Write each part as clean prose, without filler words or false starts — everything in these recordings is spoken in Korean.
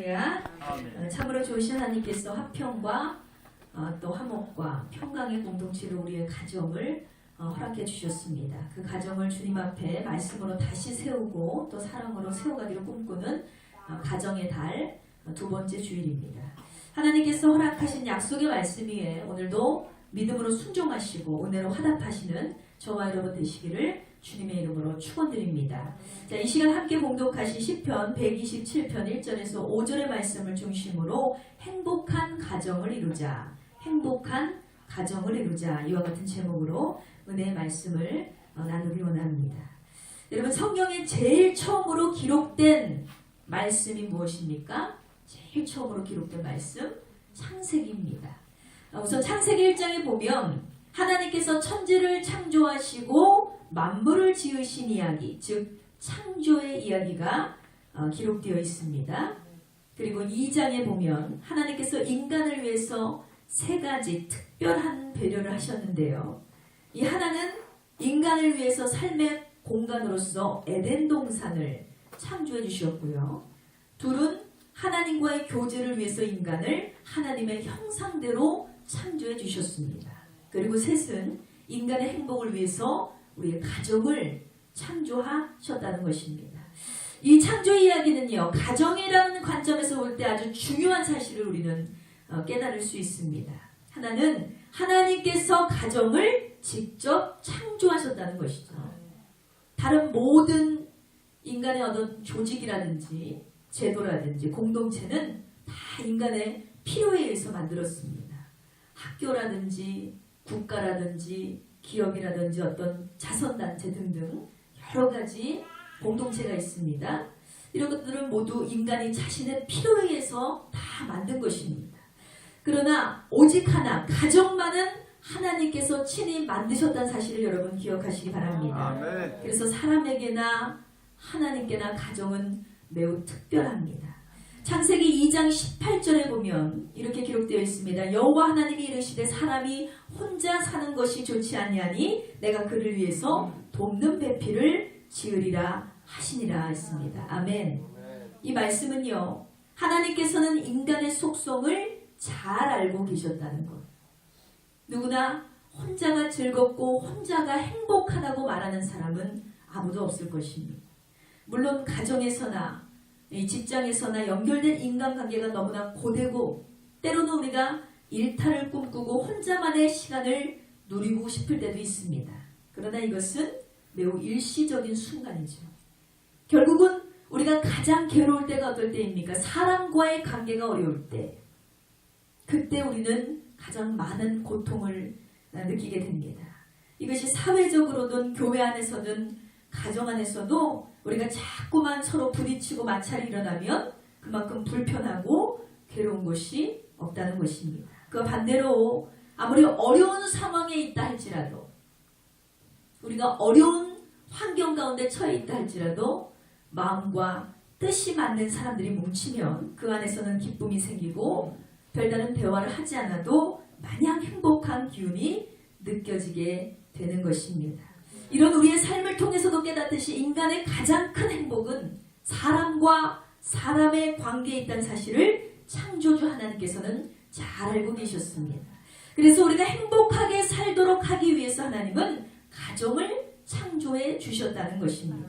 할렐루야. 참으로 좋으신 하나님께서 화평과 또 화목과 평강의 공동체로 우리의 가정을 허락해 주셨습니다. 그 가정을 주님 앞에 말씀으로 다시 세우고 또 사랑으로 세워가기를 꿈꾸는 가정의 달 두 번째 주일입니다. 하나님께서 허락하신 약속의 말씀 위에 오늘도 믿음으로 순종하시고 은혜로 화답하시는 저와 여러분 되시기를 주님의 이름으로 축원드립니다. 자, 이 시간 함께 봉독하신 시편 127편 1절에서 5절의 말씀을 중심으로 행복한 가정을 이루자, 행복한 가정을 이루자, 이와 같은 제목으로 은혜의 말씀을 나누기 원합니다. 여러분, 성경에 제일 처음으로 기록된 말씀이 무엇입니까? 제일 처음으로 기록된 말씀 창세기입니다. 우선 창세기 1장에 보면 하나님께서 천지를 창조하시고 만물을 지으신 이야기, 즉 창조의 이야기가 기록되어 있습니다. 그리고 2장에 보면 하나님께서 인간을 위해서 세 가지 특별한 배려를 하셨는데요. 이 하나는 인간을 위해서 삶의 공간으로서 에덴 동산을 창조해 주셨고요. 둘은 하나님과의 교제를 위해서 인간을 하나님의 형상대로 창조해 주셨습니다. 그리고 셋은 인간의 행복을 위해서 우리의 가정을 창조하셨다는 것입니다. 이 창조 이야기는요, 가정이라는 관점에서 볼 때 아주 중요한 사실을 우리는 깨달을 수 있습니다. 하나는 하나님께서 가정을 직접 창조하셨다는 것이죠. 다른 모든 인간의 어떤 조직이라든지 제도라든지 공동체는 다 인간의 필요에 의해서 만들었습니다. 학교라든지 국가라든지 기업이라든지 어떤 자선단체 등등 여러 가지 공동체가 있습니다. 이런 것들은 모두 인간이 자신의 필요에 의해서 다 만든 것입니다. 그러나 오직 하나, 가정만은 하나님께서 친히 만드셨다는 사실을 여러분 기억하시기 바랍니다. 그래서 사람에게나 하나님께나 가정은 매우 특별합니다. 창세기 2장 18절에 보면 이렇게 기록되어 있습니다. 여호와 하나님이 이르시되 사람이 혼자 사는 것이 좋지 아니하니 내가 그를 위해서 돕는 배필을 지으리라 하시니라 했습니다. 아멘. 이 말씀은요, 하나님께서는 인간의 속성을 잘 알고 계셨다는 것. 누구나 혼자가 즐겁고 혼자가 행복하다고 말하는 사람은 아무도 없을 것입니다. 물론 가정에서나 직장에서나 연결된 인간관계가 너무나 고되고 때로는 우리가 일탈을 꿈꾸고 혼자만의 시간을 누리고 싶을 때도 있습니다. 그러나 이것은 매우 일시적인 순간이죠. 결국은 우리가 가장 괴로울 때가 어떨 때입니까? 사람과의 관계가 어려울 때. 그때 우리는 가장 많은 고통을 느끼게 됩니다. 이것이 사회적으로든 교회 안에서든 가정 안에서도 우리가 자꾸만 서로 부딪히고 마찰이 일어나면 그만큼 불편하고 괴로운 것이 없다는 것입니다. 그 반대로 아무리 어려운 상황에 있다 할지라도 우리가 어려운 환경 가운데 처해 있다 할지라도 마음과 뜻이 맞는 사람들이 뭉치면 그 안에서는 기쁨이 생기고 별다른 대화를 하지 않아도 마냥 행복한 기운이 느껴지게 되는 것입니다. 이런 우리의 삶을 통해서도 깨닫듯이 인간의 가장 큰 행복은 사람과 사람의 관계에 있다는 사실을 창조주 하나님께서는 잘 알고 계셨습니다. 그래서 우리가 행복하게 살도록 하기 위해서 하나님은 가정을 창조해 주셨다는 것입니다.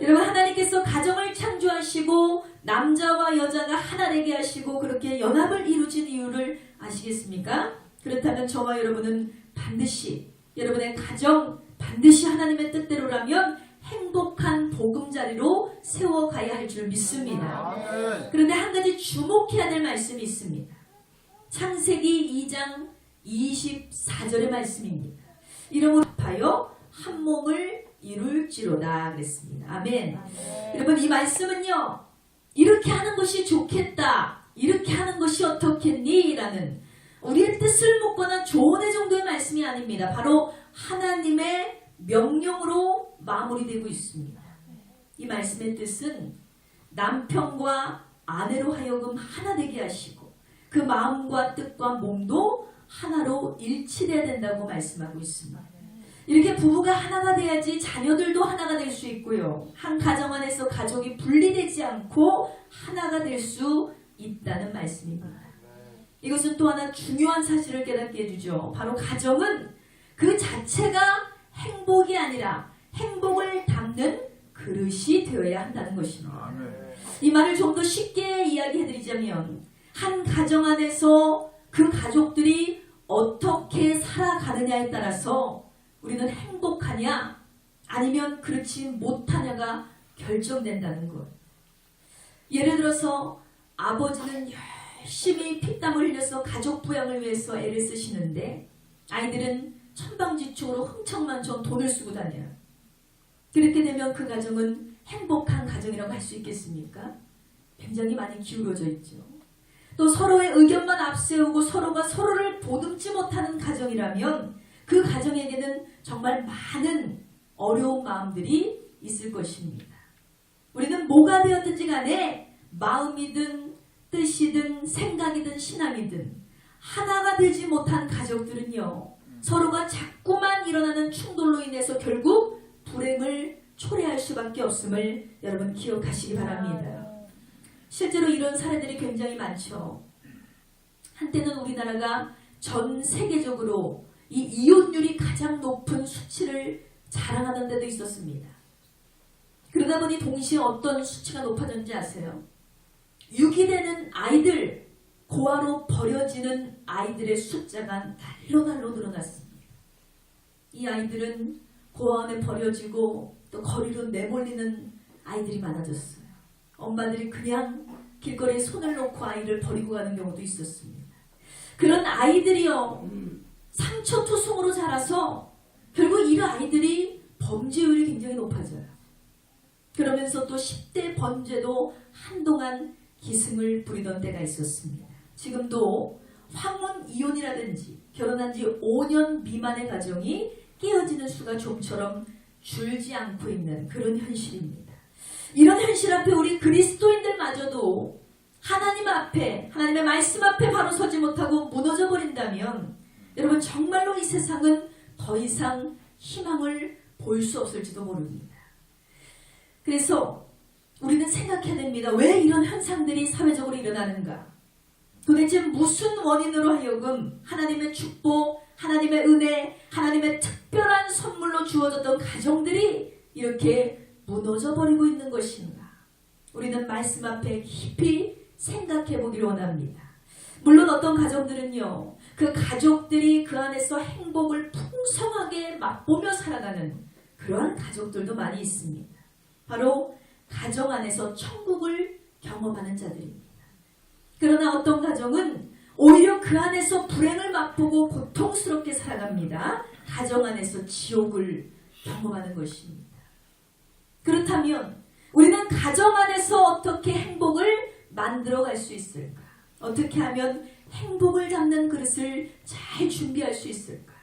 여러분, 하나님께서 가정을 창조하시고 남자와 여자가 하나 되게 하시고 그렇게 연합을 이루신 이유를 아시겠습니까? 그렇다면 저와 여러분은 반드시 여러분의 가정 반드시 하나님의 뜻대로라면 행복한 보금자리로 세워가야 할 줄 믿습니다. 그런데 한 가지 주목해야 될 말씀이 있습니다. 창세기 2장 24절의 말씀입니다. 이름으로 합하여 한 몸을 이룰지로다 그랬습니다. 아멘. 여러분, 이 말씀은요, 이렇게 하는 것이 좋겠다, 이렇게 하는 것이 어떻겠니? 라는 우리의 뜻을 묻거나 조언의 정도의 말씀이 아닙니다. 바로 하나님의 명령으로 마무리되고 있습니다. 이 말씀의 뜻은 남편과 아내로 하여금 하나 되게 하시고 그 마음과 뜻과 몸도 하나로 일치되어야 된다고 말씀하고 있습니다. 이렇게 부부가 하나가 돼야지 자녀들도 하나가 될 수 있고요. 한 가정 안에서 가족이 분리되지 않고 하나가 될 수 있다는 말씀입니다. 이것은 또 하나 중요한 사실을 깨닫게 해주죠. 바로 가정은 그 자체가 행복이 아니라 행복을 담는 그릇이 되어야 한다는 것입니다. 이 말을 좀 더 쉽게 이야기해드리자면 한 가정 안에서 그 가족들이 어떻게 살아가느냐에 따라서 우리는 행복하냐 아니면 그렇지 못하냐가 결정된다는 것. 예를 들어서 아버지는 열심히 피땀을 흘려서 가족 부양을 위해서 애를 쓰시는데 아이들은 천방지축으로 흥청망청 돈을 쓰고 다녀요. 그렇게 되면 그 가정은 행복한 가정이라고 할 수 있겠습니까? 굉장히 많이 기울어져 있죠. 또 서로의 의견만 앞세우고 서로가 서로를 보듬지 못하는 가정이라면 그 가정에게는 정말 많은 어려운 마음들이 있을 것입니다. 우리는 뭐가 되었든지 간에 마음이든 뜻이든 생각이든 신앙이든 하나가 되지 못한 가족들은요, 서로가 자꾸만 일어나는 충돌로 인해서 결국 불행을 초래할 수밖에 없음을 여러분 기억하시기 바랍니다. 실제로 이런 사례들이 굉장히 많죠. 한때는 우리나라가 전 세계적으로 이 이혼율이 가장 높은 수치를 자랑하는 데도 있었습니다. 그러다 보니 동시에 어떤 수치가 높아졌는지 아세요? 유기되는 아이들, 고아로 버려지는 아이들의 숫자가 날로 늘어났습니다. 이 아이들은 고아원에 버려지고 또 거리로 내몰리는 아이들이 많아졌어요. 엄마들이 그냥 길거리에 손을 놓고 아이를 버리고 가는 경우도 있었습니다. 그런 아이들이요, 상처투성으로 자라서 결국 이 아이들이 범죄율이 굉장히 높아져요. 그러면서 또 10대 범죄도 한동안 기승을 부리던 때가 있었습니다. 지금도 황혼 이혼이라든지 결혼한 지 5년 미만의 가정이 깨어지는 수가 좀처럼 줄지 않고 있는 그런 현실입니다. 이런 현실 앞에 우리 그리스도인들마저도 하나님 앞에, 하나님의 말씀 앞에 바로 서지 못하고 무너져 버린다면 여러분 정말로 이 세상은 더 이상 희망을 볼 수 없을지도 모릅니다. 그래서 우리는 생각해야 됩니다. 왜 이런 현상들이 사회적으로 일어나는가? 도대체 무슨 원인으로 하여금 하나님의 축복, 하나님의 은혜, 하나님의 특별한 선물로 주어졌던 가정들이 이렇게 무너져 버리고 있는 것인가? 우리는 말씀 앞에 깊이 생각해 보기를 원합니다. 물론 어떤 가정들은요, 그 가족들이 그 안에서 행복을 풍성하게 맛보며 살아가는 그러한 가족들도 많이 있습니다. 바로 가정 안에서 천국을 경험하는 자들입니다. 그러나 어떤 가정은 오히려 그 안에서 불행을 맛보고 고통스럽게 살아갑니다. 가정 안에서 지옥을 경험하는 것입니다. 그렇다면 우리는 가정 안에서 어떻게 행복을 만들어갈 수 있을까? 어떻게 하면 행복을 담는 그릇을 잘 준비할 수 있을까?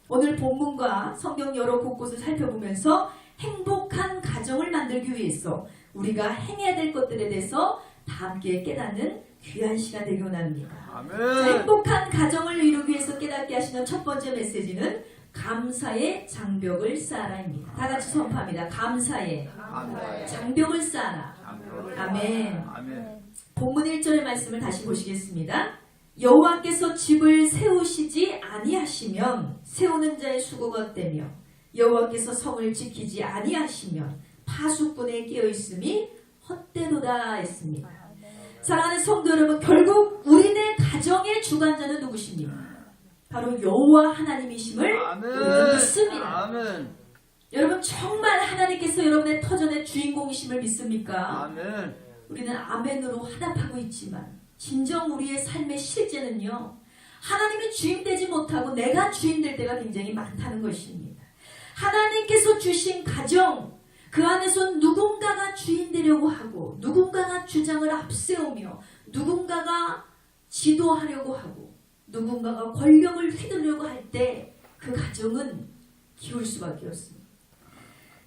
오늘 본문과 성경 여러 곳곳을 살펴보면서 행복한 가정을 만들기 위해서 우리가 행해야 될 것들에 대해서 다 함께 깨닫는 귀한 시간 되기 원합니다. 자, 행복한 가정을 이루기 위해서 깨닫게 하시는 첫 번째 메시지는 감사의 장벽을 쌓아라입니다. 다 같이 선포합니다. 감사의 장벽을 쌓아라. 아멘. 본문 1절의 말씀을 다시 보시겠습니다. 여호와께서 집을 세우시지 아니하시면 세우는 자의 수고가 헛되며 여호와께서 성을 지키지 아니하시면 파수꾼에 깨어있음이 헛되도다 했습니다. 사랑하는 성도 여러분, 결국 우리네 가정의 주관자는 누구십니까? 바로 여호와 하나님이심을 우리는 믿습니다. 아멘. 여러분 정말 하나님께서 여러분의 터전의 주인공이심을 믿습니까? 아멘. 우리는 아멘으로 화답하고 있지만 진정 우리의 삶의 실제는요, 하나님이 주인되지 못하고 내가 주인될 때가 굉장히 많다는 것입니다. 하나님께서 주신 가정, 그 안에서 누군가가 주인되려고 하고 누군가가 주장을 앞세우며 누군가가 지도하려고 하고 누군가가 권력을 휘두르려고 할 때 그 가정은 기울 수밖에 없습니다.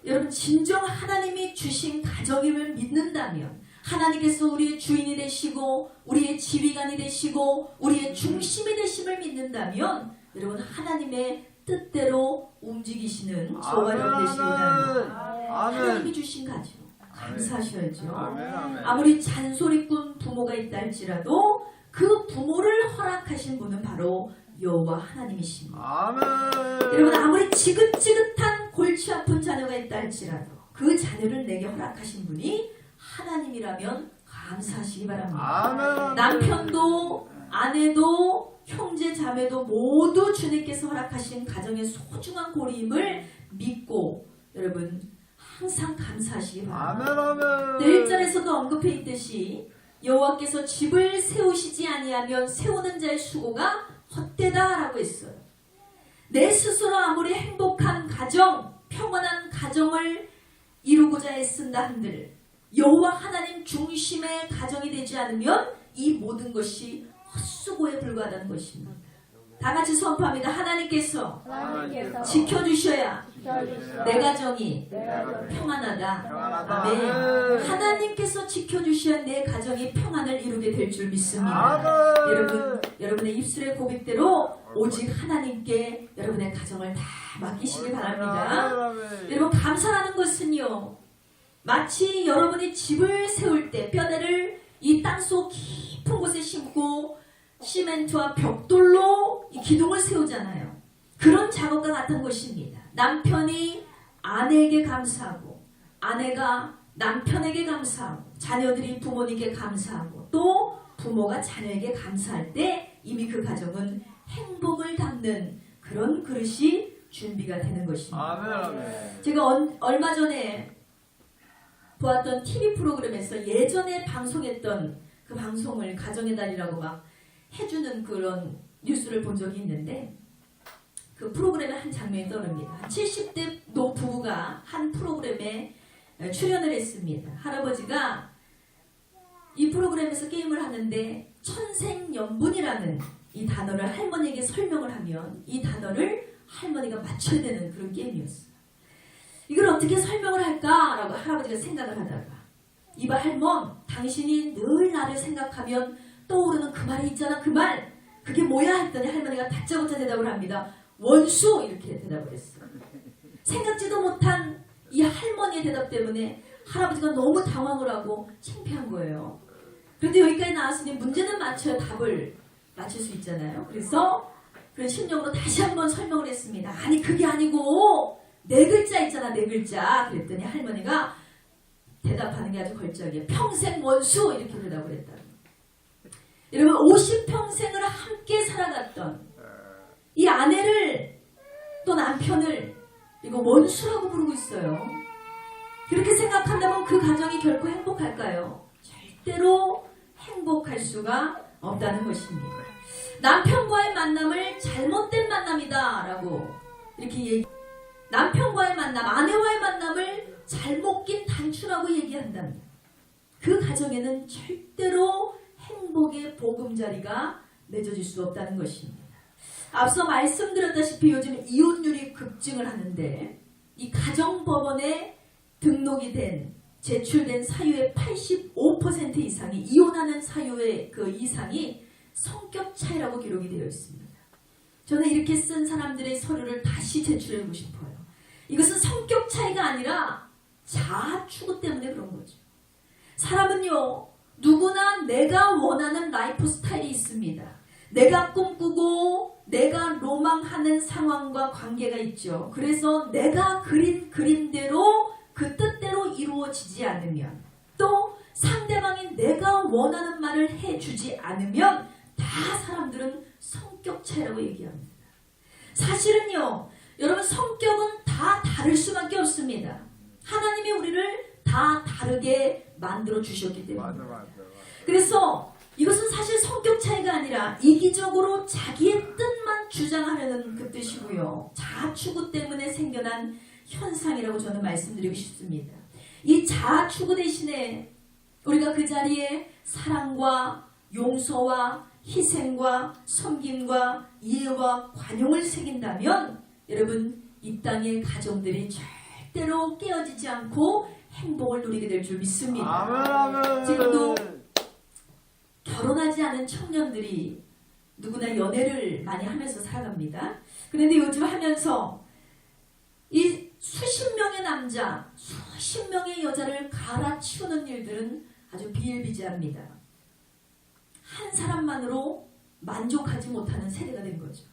여러분 진정 하나님이 주신 가정임을 믿는다면, 하나님께서 우리의 주인이 되시고 우리의 지휘관이 되시고 우리의 중심이 되심을 믿는다면 여러분 하나님의 뜻대로 움직이시는 저와 여러분 되시기 원합니다. 하나님이 주신 가정, 감사하셔야죠. 아멘, 아멘. 아무리 잔소리꾼 부모가 있다 할지라도 그 부모를 허락하신 분은 바로 여호와 하나님이십니다. 아멘. 여러분 아무리 지긋지긋한 골치 아픈 자녀가 있다 할지라도 그 자녀를 내게 허락하신 분이 하나님이라면 감사하시기 바랍니다. 아멘. 남편도 아내도 형제 자매도 모두 주님께서 허락하신 가정의 소중한 고리임을 믿고 여러분 항상 감사하시기 바랍니다. 아멘, 아멘. 네, 1절에서도 언급해 있듯이 여호와께서 집을 세우시지 아니하면 세우는 자의 수고가 헛되다라고 했어요. 내 스스로 아무리 행복한 가정, 평안한 가정을 이루고자 애쓴다 한들 여호와 하나님 중심의 가정이 되지 않으면 이 모든 것이 헛수고에 불과하다는 것입니다. 다 같이 선포합니다. 하나님께서 지켜주셔야 내 가정이 평안하다. 아멘. 하나님께서 지켜주셔야 내 가정이 평안을 이루게 될 줄 믿습니다. 여러분의 입술의 고백대로 오직 하나님께 여러분의 가정을 다 맡기시기 바랍니다. 여러분 감사하는 것은요, 마치 여러분이 집을 세울 때 뼈대를 이 땅속 깊은 곳에 심고 시멘트와 벽돌로 이 기둥을 세우잖아요. 그런 작업과 같은 것입니다. 남편이 아내에게 감사하고 아내가 남편에게 감사하고 자녀들이 부모님께 감사하고 또 부모가 자녀에게 감사할 때 이미 그 가정은 행복을 담는 그런 그릇이 준비가 되는 것입니다. 제가 얼마 전에 보았던 TV 프로그램에서 예전에 방송했던 그 방송을 가정의 달이라고 막 해주는 그런 뉴스를 본 적이 있는데 그 프로그램의 한 장면이 떠오릅니다. 70대 노 부부가 한 프로그램에 출연을 했습니다. 할아버지가 이 프로그램에서 게임을 하는데 천생연분이라는 이 단어를 할머니에게 설명을 하면 이 단어를 할머니가 맞춰야 되는 그런 게임이었어요. 이걸 어떻게 설명을 할까라고 할아버지가 생각을 하다가 이봐 할멈, 당신이 늘 나를 생각하면 떠오르는 그 말이 있잖아. 그 말 그게 뭐야 했더니 할머니가 다짜고짜 대답을 합니다. 원수! 이렇게 대답을 했어요. 생각지도 못한 이 할머니의 대답 때문에 할아버지가 너무 당황을 하고 창피한 거예요. 그런데 여기까지 나왔으니 문제는 맞춰야 답을 맞출 수 있잖아요. 그래서 그런 심령으로 다시 한번 설명을 했습니다. 아니 그게 아니고 네 글자 있잖아, 네 글자. 그랬더니 할머니가 대답하는 게 아주 걸작이에요. 평생 원수! 이렇게 대답을 했다. 여러분 50평생을 함께 살아갔던 이 아내를 또 남편을 이거 원수라고 부르고 있어요. 그렇게 생각한다면 그 가정이 결코 행복할까요? 절대로 행복할 수가 없다는 것입니다. 남편과의 만남을 잘못된 만남이다 라고 이렇게 남편과의 만남, 아내와의 만남을 잘못 낀 단추라고 얘기한다면 그 가정에는 절대로 행복의 보금자리가 맺어질 수 없다는 것입니다. 앞서 말씀드렸다시피 요즘 이혼율이 급증을 하는데 이 가정법원에 등록이 된 제출된 사유의 85% 이상이 이혼하는 사유의 그 이상이 성격 차이라고 기록이 되어 있습니다. 저는 이렇게 쓴 사람들의 서류를 다시 제출해보고 싶어요. 이것은 성격 차이가 아니라 자아 추구 때문에 그런 거죠. 사람은요, 누구나 내가 원하는 라이프 스타일이 있습니다. 내가 꿈꾸고 내가 로망하는 상황과 관계가 있죠. 그래서 내가 그린 그림대로 그 뜻대로 이루어지지 않으면 또 상대방이 내가 원하는 말을 해주지 않으면 다 사람들은 성격 차이라고 얘기합니다. 사실은요, 여러분 성격은 다 다를 수밖에 없습니다. 하나님이 우리를 다 다르게 만들어 주셨기 때문에. 그래서 이것은 사실 성격 차이가 아니라 이기적으로 자기의 뜻만 주장하려는 그 뜻이고요. 자아추구 때문에 생겨난 현상이라고 저는 말씀드리고 싶습니다. 이 자아추구 대신에 우리가 그 자리에 사랑과 용서와 희생과 섬김과 이해와 관용을 새긴다면 여러분 이 땅의 가정들이 절대로 깨어지지 않고 행복을 누리게 될 줄 믿습니다. 지금도 결혼하지 않은 청년들이 누구나 연애를 많이 하면서 살아갑니다. 그런데 요즘 하면서 이 수십 명의 남자, 수십 수십 명의 여자를 갈아치우는 일들은 아주 비일비재합니다. 한 사람만으로 만족하지 못하는 세대가 된 거죠.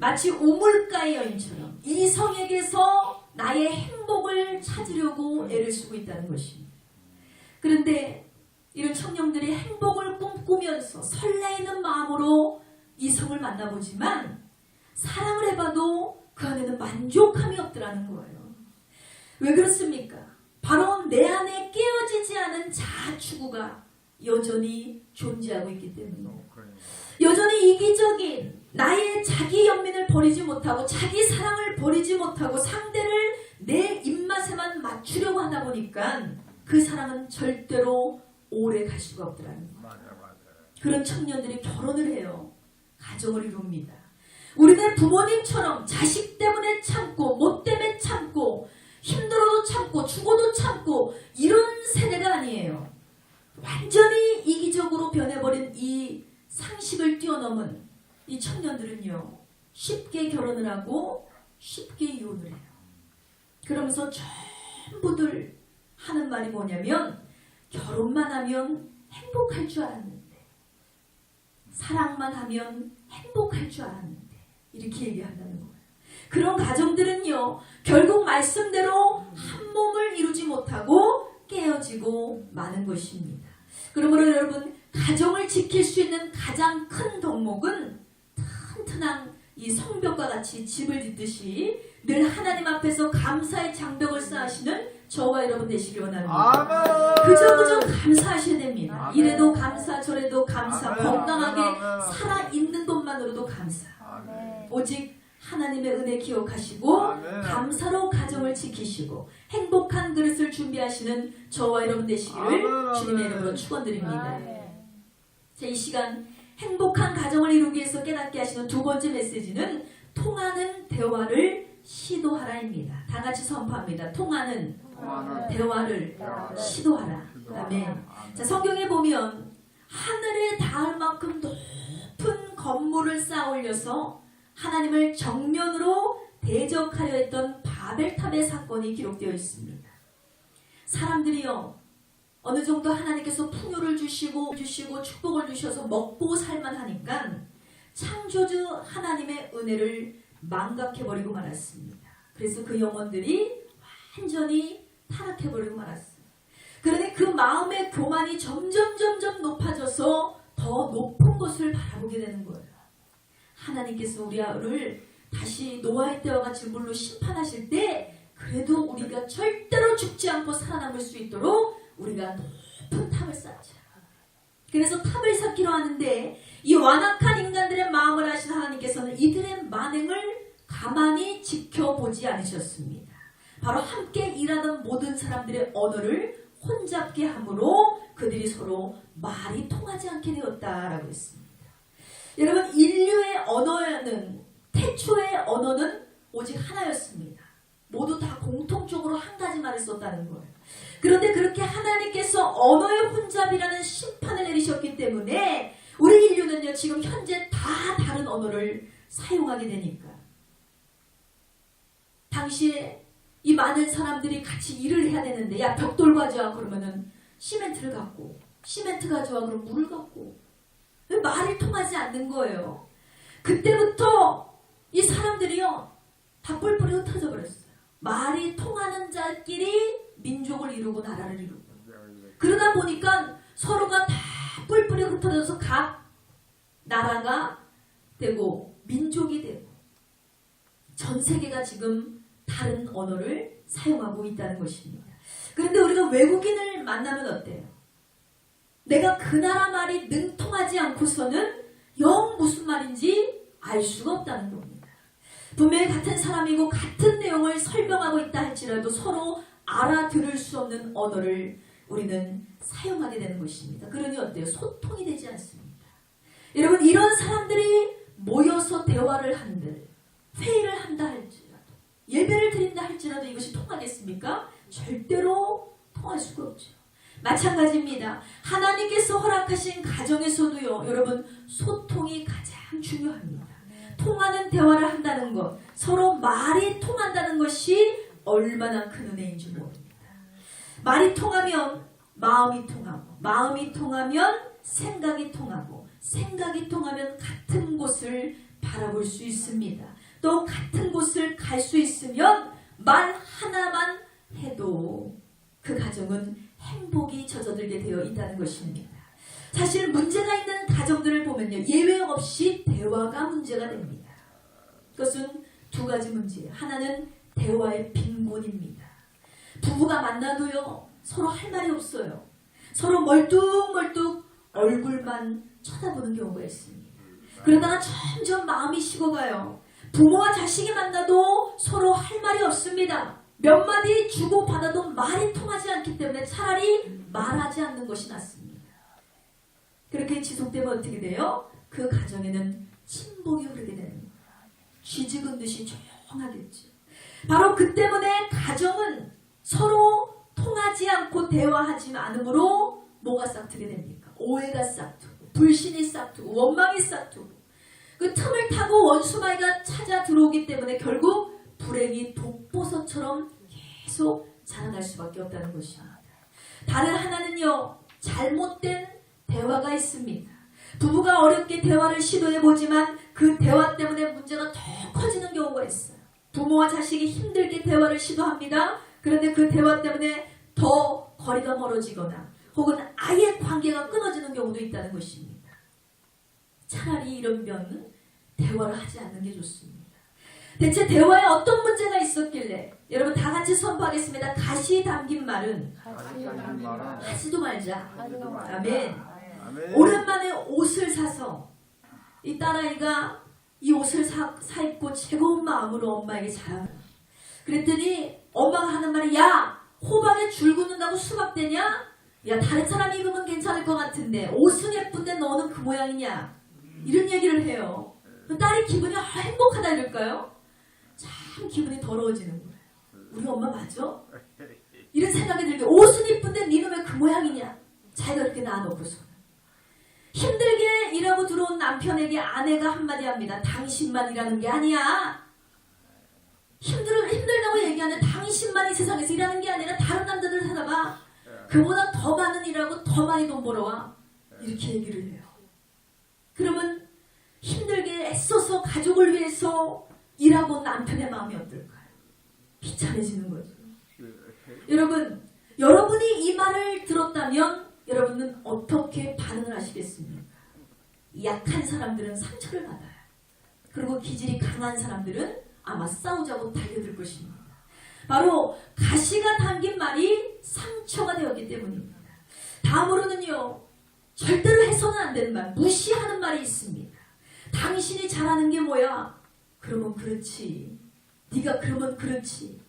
마치 우물가의 여인처럼 이성에게서 나의 행복을 찾으려고 애를 쓰고 있다는 것입니다. 그런데 이런 청년들이 행복을 꿈꾸면서 설레이는 마음으로 이성을 만나보지만 사랑을 해봐도 그 안에는 만족함이 없더라는 거예요. 왜 그렇습니까? 바로 내 안에 깨어지지 않은 자아추구가 여전히 존재하고 있기 때문이에요. 여전히 이기적인 나의 자기 연민을 버리지 못하고 자기 사랑을 버리지 못하고 상대를 내 입맛에만 맞추려고 하다 보니까 그 사랑은 절대로 오래 갈 수가 없더라는 거예요. 그런 청년들이 결혼을 해요. 가정을 이룹니다. 우리는 부모님처럼 자식 때문에 참고 못 때문에 참고 힘들어도 참고 죽어도 참고 이런 세대가 아니에요. 완전히 이기적으로 변해버린 이 상식을 뛰어넘은 이 청년들은요, 쉽게 결혼을 하고 쉽게 이혼을 해요. 그러면서 전부들 하는 말이 뭐냐면 결혼만 하면 행복할 줄 알았는데, 사랑만 하면 행복할 줄 알았는데, 이렇게 얘기한다는 거예요. 그런 가정들은요, 결국 말씀대로 한 몸을 이루지 못하고 깨어지고 마는 것입니다. 그러므로 여러분, 가정을 지킬 수 있는 가장 큰 덕목은 튼튼한 이 성벽과 같이 집을 짓듯이 늘 하나님 앞에서 감사의 장벽을 쌓으시는 저와 여러분 되시길 원합니다. 그저 감사하셔야 됩니다. 이래도 감사, 저래도 감사, 건강하게 살아있는 것만으로도 감사. 오직 하나님의 은혜 기억하시고 감사로 가정을 지키시고 행복한 그릇을 준비하시는 저와 여러분 되시기를 주님의 이름으로 축원드립니다. 자, 이 시간 행복한 가정을 이루기 위해서 깨닫게 하시는 두 번째 메시지는 통하는 대화를 시도하라입니다. 다 같이 선포합니다. 통하는 대화를 시도하라. 아멘. 자, 성경에 보면 하늘에 닿을 만큼 높은 건물을 쌓아 올려서 하나님을 정면으로 대적하려 했던 바벨탑의 사건이 기록되어 있습니다. 사람들이요, 어느 정도 하나님께서 풍요를 주시고 축복을 주셔서 먹고 살만하니까 창조주 하나님의 은혜를 망각해버리고 말았습니다. 그래서 그 영혼들이 완전히 타락해버리고 말았습니다. 그런데 그 마음의 교만이 점점 높아져서 더 높은 것을 바라보게 되는 거예요. 하나님께서 우리를 다시 노아의 때와 같이 물로 심판하실 때 그래도 우리가 절대로 죽지 않고 살아남을 수 있도록 우리가 높은 탑을 쌓자. 그래서 탑을 쌓기로 하는데 이 완악한 인간들의 마음을 아신 하나님께서는 이들의 만행을 가만히 지켜보지 않으셨습니다. 바로 함께 일하던 모든 사람들의 언어를 혼잡게 함으로 그들이 서로 말이 통하지 않게 되었다라고 했습니다. 여러분, 인류의 언어는, 태초의 언어는 오직 하나였습니다. 모두 다 공통적으로 한 가지 말을 썼다는 거예요. 그런데 그렇게 하나님께서 언어의 혼잡이라는 심판을 내리셨기 때문에 우리 인류는요, 지금 현재 다 다른 언어를 사용하게 되니까. 당시에 이 많은 사람들이 같이 일을 해야 되는데, 야, 벽돌 가져와 그러면은 시멘트를 갖고, 시멘트 가져와 그러면 물을 갖고, 말이 통하지 않는 거예요. 그때부터 이 사람들이요, 다 뿔뿔이 흩어져 버렸어요. 말이 통하는 자끼리 민족을 이루고 나라를 이루고, 그러다 보니까 서로가 다 뿔뿔이 흩어져서 각 나라가 되고 민족이 되고 전 세계가 지금 다른 언어를 사용하고 있다는 것입니다. 그런데 우리가 외국인을 만나면 어때요? 내가 그 나라 말이 능통하지 않고서는 영 무슨 말인지 알 수가 없다는 겁니다. 분명히 같은 사람이고 같은 내용을 설명하고 있다 할지라도 서로 알아들을 수 없는 언어를 우리는 사용하게 되는 것입니다. 그러니 어때요? 소통이 되지 않습니다. 여러분, 이런 사람들이 모여서 대화를 한들, 회의를 한다 할지라도, 예배를 드린다 할지라도 이것이 통하겠습니까? 절대로 통할 수가 없죠. 마찬가지입니다. 하나님께서 허락하신 가정에서도요, 여러분, 소통이 가장 중요합니다. 통하는 대화를 한다는 것, 서로 말이 통한다는 것이 얼마나 큰 은혜인지 모릅니다. 말이 통하면 마음이 통하고, 마음이 통하면 생각이 통하고, 생각이 통하면 같은 곳을 바라볼 수 있습니다. 또 같은 곳을 갈 수 있으면 말 하나만 해도 그 가정은 행복이 젖어들게 되어 있다는 것입니다. 사실 문제가 있는 가정들을 보면요, 예외 없이 대화가 문제가 됩니다. 그것은 두 가지 문제예요. 하나는 대화의 빈곤입니다. 부부가 만나도요, 서로 할 말이 없어요. 서로 멀뚱멀뚱 얼굴만 쳐다보는 경우가 있습니다. 그러다가 점점 마음이 식어가요. 부모와 자식이 만나도 서로 할 말이 없습니다. 몇 마디 주고받아도 말이 통하지 않기 때문에 차라리 말하지 않는 것이 낫습니다. 그렇게 지속되면 어떻게 돼요? 그 가정에는 침복이 흐르게 되는 거예요. 쥐죽은 듯이 조용하겠죠. 바로 그 때문에 가정은 서로 통하지 않고 대화하지 않으므로 뭐가 싹트게 됩니까? 오해가 싹트고, 불신이 싹트고, 원망이 싹트고, 그 틈을 타고 원수마귀가 찾아 들어오기 때문에 결국 불행이 독보서처럼 계속 자라날 수밖에 없다는 것입니다. 다른 하나는요, 잘못된 대화가 있습니다. 부부가 어렵게 대화를 시도해보지만 그 대화 때문에 문제가 더 커지는 경우가 있어요. 부모와 자식이 힘들게 대화를 시도합니다. 그런데 그 대화 때문에 더 거리가 멀어지거나 혹은 아예 관계가 끊어지는 경우도 있다는 것입니다. 차라리 이러면 대화를 하지 않는 게 좋습니다. 대체 대화에 어떤 문제가 있었길래 여러분 다 같이 선포하겠습니다. 가시 담긴 말은 하지도 말자. 아멘. 오랜만에 옷을 사서 이 딸아이가 이 옷을 사 입고 즐거운 마음으로 엄마에게 자랑을. 그랬더니 엄마가 하는 말이, 야, 호박에 줄 긋는다고 수박되냐? 야, 다른 사람이 입으면 괜찮을 것 같은데 옷은 예쁜데 너는 그 모양이냐? 이런 얘기를 해요. 딸이 기분이 행복하다 이럴까요? 참 기분이 더러워지는 거예요. 우리 엄마 맞아? 이런 생각이 들게, 옷은 이쁜데 니는 왜 그 모양이냐? 자기가 그렇게 낳아놓고서 힘들게 일하고 들어온 남편에게 아내가 한마디 합니다. 당신만 일하는 게 아니야. 힘들다고 얘기하는 당신만 이 세상에서 일하는 게 아니라 다른 남자들 찾아봐. 그보다 더 많은 일하고 더 많이 돈 벌어와. 이렇게 얘기를 해요. 그러면 힘들게 애써서 가족을 위해서 일하고 온 남편의 마음이 어떨까요? 비참해지는 거죠. 여러분, 여러분이 이 말을 들었다면 여러분은 어떻게 반응을 하시겠습니까? 약한 사람들은 상처를 받아요. 그리고 기질이 강한 사람들은 아마 싸우자고 달려들 것입니다. 바로 가시가 담긴 말이 상처가 되었기 때문입니다. 다음으로는요, 절대로 해서는 안 되는 말, 무시하는 말이 있습니다. 당신이 잘하는 게 뭐야? 그러면 그렇지. 네가 그러면 그렇지.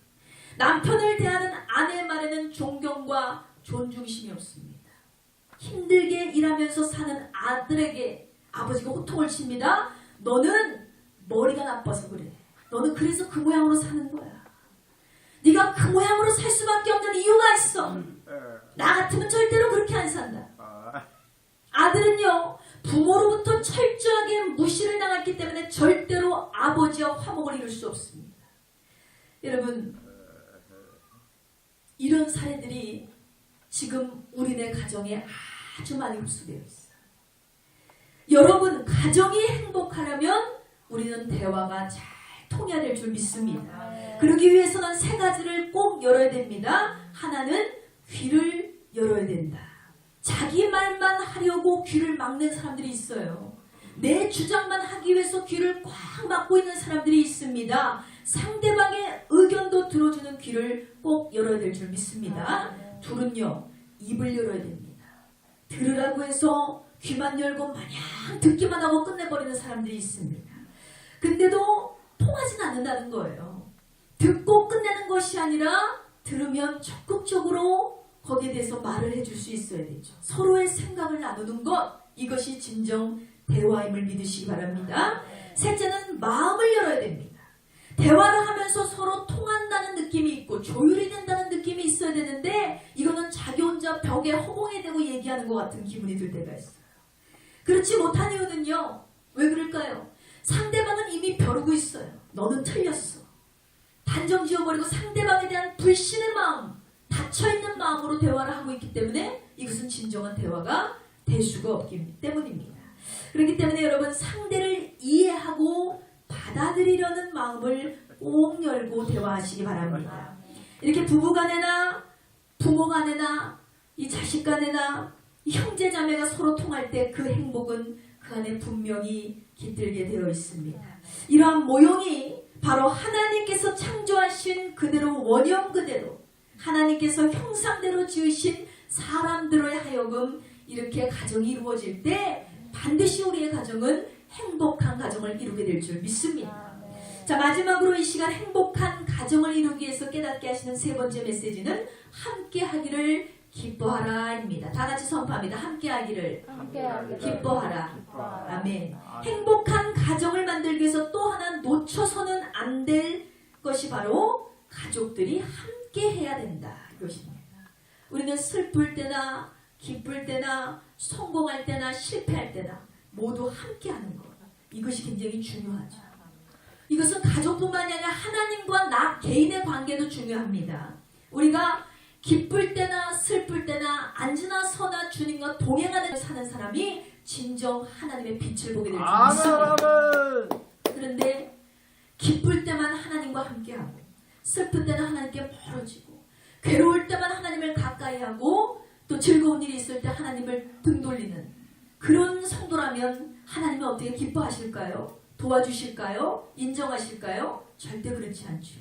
남편을 대하는 아내의 말에는 존경과 존중심이 없습니다. 힘들게 일하면서 사는 아들에게 아버지가 호통을 칩니다. 너는 머리가 나빠서 그래. 너는 그래서 그 모양으로 사는 거야. 네가 그 모양으로 살 수밖에 없는 이유가 있어. 나 같으면 절대로 그렇게 안 산다. 아들은요, 부모로부터 철저하게 무시를 당했기 때문에 절대로 아버지와 화목을 이룰 수 없습니다. 여러분, 이런 사례들이 지금 우리네 가정에 아주 많이 흡수되어 있어요. 여러분, 가정이 행복하려면 우리는 대화가 잘 통해야 될 줄 믿습니다. 그러기 위해서는 세 가지를 꼭 열어야 됩니다. 하나는 귀를 열어야 된다. 자기 말만 하려고 귀를 막는 사람들이 있어요. 내 주장만 하기 위해서 귀를 꽉 막고 있는 사람들이 있습니다. 상대방의 의견도 들어주는 귀를 꼭 열어야 될 줄 믿습니다. 둘은요, 입을 열어야 됩니다. 들으라고 해서 귀만 열고 마냥 듣기만 하고 끝내버리는 사람들이 있습니다. 근데도 통하진 않는다는 거예요. 듣고 끝내는 것이 아니라 들으면 적극적으로 거기에 대해서 말을 해줄 수 있어야 되죠. 서로의 생각을 나누는 것, 이것이 진정 대화임을 믿으시기 바랍니다. 셋째는 마음을 열어야 됩니다. 대화를 하면서 서로 통한다는 느낌이 있고 조율이 된다는 느낌이 있어야 되는데 이거는 자기 혼자 벽에 허공에 대고 얘기하는 것 같은 기분이 들 때가 있어요. 그렇지 못한 이유는요, 왜 그럴까요? 상대방은 이미 벼르고 있어요. 너는 틀렸어. 단정 지어버리고 상대방에 대한 불신의 마음, 닫혀있는 마음으로 대화를 하고 있기 때문에 이것은 진정한 대화가 될 수가 없기 때문입니다. 그렇기 때문에 여러분, 상대를 이해하고 받아들이려는 마음을 꼭 열고 대화하시기 바랍니다. 이렇게 부부간에나 부모간에나 이 자식간에나 이 형제자매가 서로 통할 때 그 행복은 그 안에 분명히 깃들게 되어 있습니다. 이러한 모형이 바로 하나님께서 창조하신 그대로, 원형 그대로 하나님께서 형상대로 지으신 사람들로 하여금 이렇게 가정이 이루어질 때 반드시 우리의 가정은 행복한 가정을 이루게 될 줄 믿습니다. 자, 마지막으로 이 시간 행복한 가정을 이루기 위해서 깨닫게 하시는 세 번째 메시지는 함께 하기를 기뻐하라입니다. 다 같이 선포합니다. 함께 하기를 기뻐하라. 아멘. 행복한 가정을 만들기 위해서 또 하나 놓쳐서는 안 될 것이 바로 가족들이 함께 해야 된다. 이것입니다. 우리는 슬플 때나 기쁠 때나 성공할 때나 실패할 때나 모두 함께 하는 것. 이것이 굉장히 중요하죠. 이것은 가족뿐만이 아니라 하나님과 나 개인의 관계도 중요합니다. 우리가 기쁠 때나 슬플 때나 앉으나 서나 주님과 동행하는 사는 사람이 진정 하나님의 빛을 보게 될 줄 믿습니다. 그런데 기쁠 때만 하나님과 함께하고 슬플 때는 하나님께 멀어지고 괴로울 때만 하나님을 가까이하고 또 즐거운 일이 있을 때 하나님을 등 돌리는 그런 성도라면 하나님은 어떻게 기뻐하실까요? 도와주실까요? 인정하실까요? 절대 그렇지 않죠.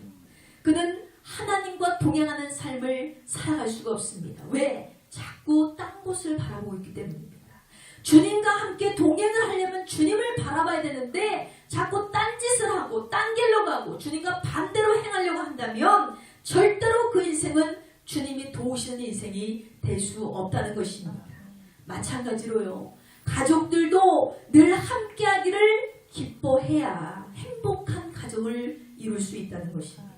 그는 하나님과 동행하는 삶을 살아갈 수가 없습니다. 왜? 자꾸 딴 곳을 바라보고 있기 때문입니다. 주님과 함께 동행을 하려면 주님을 바라봐야 되는데 자꾸 딴짓을 하고 딴 길로 가고 주님과 반대로 행하려고 한다면 절대로 그 인생은 주님이 도우시는 인생이 될 수 없다는 것입니다. 마찬가지로요. 가족들도 늘 함께하기를 기뻐해야 행복한 가정을 이룰 수 있다는 것입니다.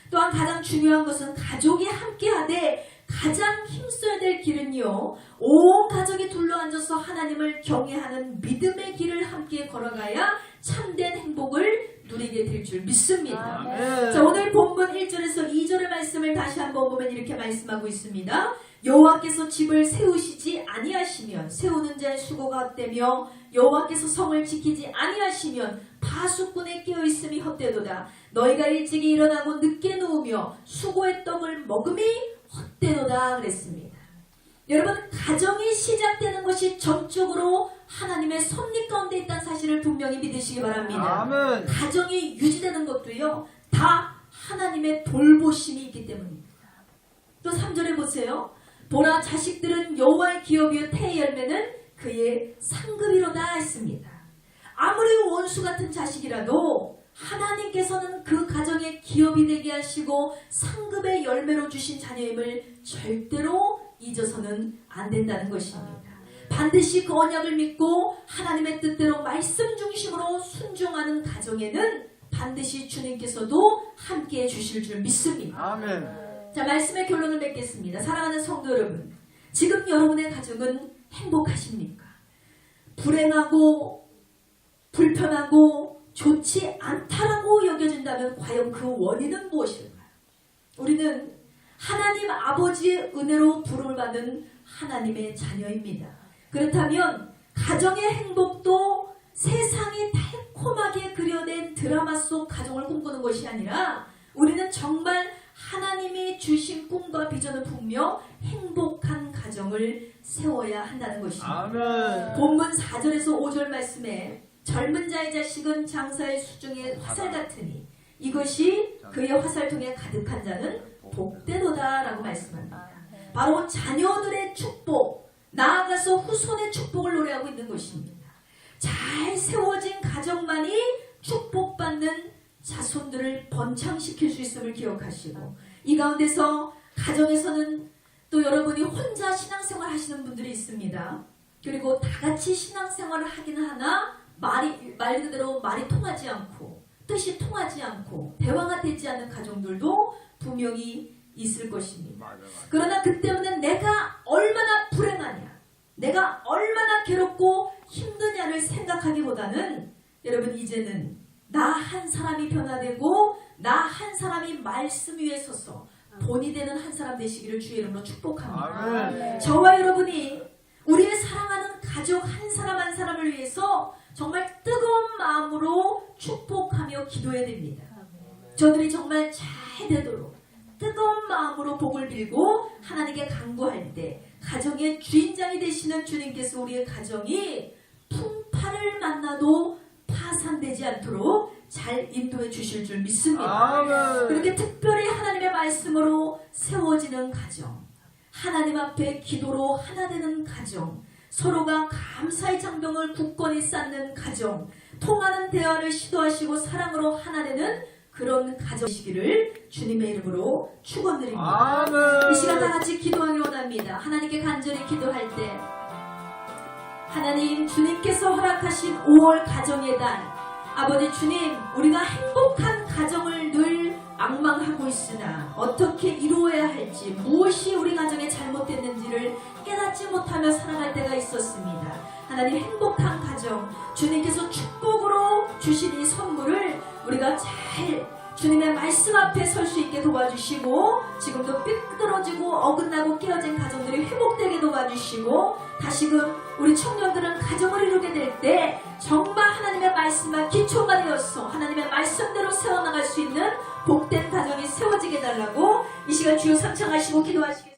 또한 가장 중요한 것은 가족이 함께하되 가장 힘써야 될 길은요. 온 가족이 둘러앉아서 하나님을 경외하는 믿음의 길을 함께 걸어가야 참된 행복을 누리게 될 줄 믿습니다. 자, 오늘 본문 1절에서 2절의 말씀을 다시 한번 보면 이렇게 말씀하고 있습니다. 여호와께서 집을 세우시지 아니하시면 세우는 자의 수고가 헛되며 여호와께서 성을 지키지 아니하시면 파수꾼의 깨어있음이 헛되도다. 너희가 일찍이 일어나고 늦게 누우며 수고의 떡을 먹음이 헛되도다 그랬습니다. 여러분, 가정이 시작되는 것이 전적으로 하나님의 섭리 가운데 있다는 사실을 분명히 믿으시기 바랍니다. 아멘. 가정이 유지되는 것도요, 다 하나님의 돌보심이 있기 때문입니다. 또 3절에 보세요. 보라, 자식들은 여호와의 기업이요 태의 열매는 그의 상급이로다 했습니다. 아무리 원수 같은 자식이라도 하나님께서는 그 가정의 기업이 되게 하시고 상급의 열매로 주신 자녀임을 절대로 잊어서는 안 된다는 것입니다. 반드시 그 언약을 믿고 하나님의 뜻대로 말씀 중심으로 순종하는 가정에는 반드시 주님께서도 함께해 주실 줄 믿습니다. 아멘. 자, 말씀의 결론을 맺겠습니다. 사랑하는 성도 여러분, 지금 여러분의 가정은 행복하십니까? 불행하고 불편하고 좋지 않다라고 여겨진다면 과연 그 원인은 무엇일까요? 우리는 하나님 아버지의 은혜로 부름을 받은 하나님의 자녀입니다. 그렇다면 가정의 행복도 세상이 달콤하게 그려낸 드라마 속 가정을 꿈꾸는 것이 아니라 우리는 정말 하나님이 주신 꿈과 비전을 품며 행복한 가정을 세워야 한다는 것입니다. 아멘. 본문 4절에서 5절 말씀에 젊은 자의 자식은 장사의 수중에 화살 같으니 이것이 그의 화살통에 가득한 자는 복되도다 라고 말씀합니다. 바로 자녀들의 축복, 나아가서 후손의 축복을 노래하고 있는 것입니다. 잘 세워진 가정만이 축복받는 자손들을 번창시킬 수 있음을 기억하시고, 이 가운데서 가정에서는 또 여러분이 혼자 신앙생활 하시는 분들이 있습니다. 그리고 다같이 신앙생활을 하기는 하나 말 그대로 말이 통하지 않고 뜻이 통하지 않고 대화가 되지 않는 가정들도 분명히 있을 것입니다. 그러나 그때는 내가 얼마나 불행하냐, 내가 얼마나 괴롭고 힘드냐를 생각하기보다는 여러분, 이제는 나 한 사람이 변화되고 나 한 사람이 말씀 위에 서서 본이 되는 한 사람 되시기를 주의 이름으로 축복합니다. 아멘. 저와 여러분이 우리의 사랑하는 가족 한 사람 한 사람을 위해서 정말 뜨거운 마음으로 축복하며 기도해야 됩니다. 저들이 정말 잘 되도록 뜨거운 마음으로 복을 빌고 하나님께 간구할 때 가정의 주인장이 되시는 주님께서 우리의 가정이 풍파를 만나도 파산되지 않도록 잘 인도해 주실 줄 믿습니다. 아멘. 그렇게 특별히 하나님의 말씀으로 세워지는 가정, 하나님 앞에 기도로 하나 되는 가정, 서로가 감사의 장벽을 굳건히 쌓는 가정, 통하는 대화를 시도하시고 사랑으로 하나 되는 그런 가정이시기를 주님의 이름으로 축원드립니다. 아멘. 이 시간 다 같이 기도하기 원합니다. 하나님께 간절히 기도할 때 하나님, 주님께서 허락하신 5월 가정의 달, 아버지 주님, 우리가 행복한 가정을 늘 앙망하고 있으나 어떻게 이루어야 할지, 무엇이 우리 가정에 잘못됐는지를 깨닫지 못하며 살아갈 때가 있었습니다. 하나님, 행복한 가정, 주님께서 축복으로 주신 이 선물을 우리가 잘 주님의 말씀 앞에 설 수 있게 도와주시고, 지금도 삐뚤어지고 어긋나고 깨어진 가정들이 회복되게 도와주시고, 다시금 우리 청년들은 가정을 이루게 될 때 정말 하나님의 말씀만 기초가 되어서 하나님의 말씀대로 세워나갈 수 있는 복된 가정이 세워지게 달라고 이 시간 주여 상청하시고 기도하시겠습니다.